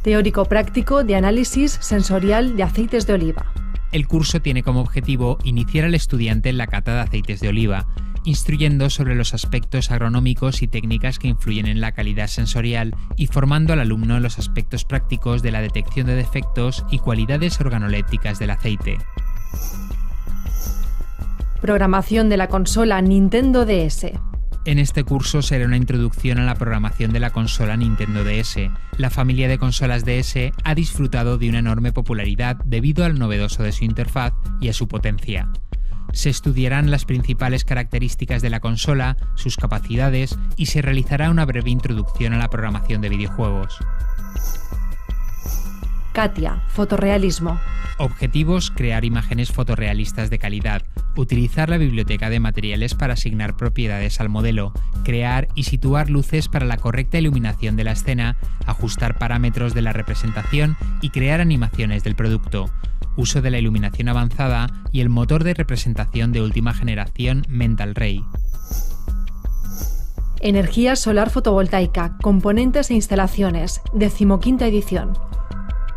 Teórico-práctico de análisis sensorial de aceites de oliva. El curso tiene como objetivo iniciar al estudiante en la cata de aceites de oliva, instruyendo sobre los aspectos agronómicos y técnicas que influyen en la calidad sensorial y formando al alumno en los aspectos prácticos de la detección de defectos y cualidades organolépticas del aceite. Programación de la consola Nintendo DS. En este curso será una introducción a la programación de la consola Nintendo DS. La familia de consolas DS ha disfrutado de una enorme popularidad debido al novedoso de su interfaz y a su potencia. Se estudiarán las principales características de la consola, sus capacidades y se realizará una breve introducción a la programación de videojuegos. CATIA, fotorrealismo. Objetivos: crear imágenes fotorrealistas de calidad, utilizar la biblioteca de materiales para asignar propiedades al modelo, crear y situar luces para la correcta iluminación de la escena, ajustar parámetros de la representación y crear animaciones del producto. Uso de la iluminación avanzada y el motor de representación de última generación Mental Ray. Energía solar fotovoltaica, componentes e instalaciones, 15ª edición.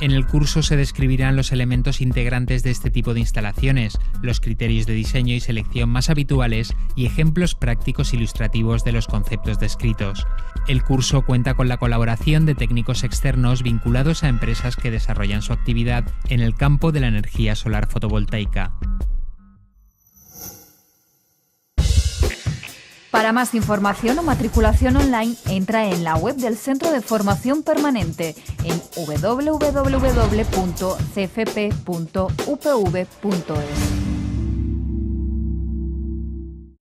En el curso se describirán los elementos integrantes de este tipo de instalaciones, los criterios de diseño y selección más habituales y ejemplos prácticos ilustrativos de los conceptos descritos. El curso cuenta con la colaboración de técnicos externos vinculados a empresas que desarrollan su actividad en el campo de la energía solar fotovoltaica. Para más información o matriculación online, entra en la web del Centro de Formación Permanente en www.cfp.upv.es.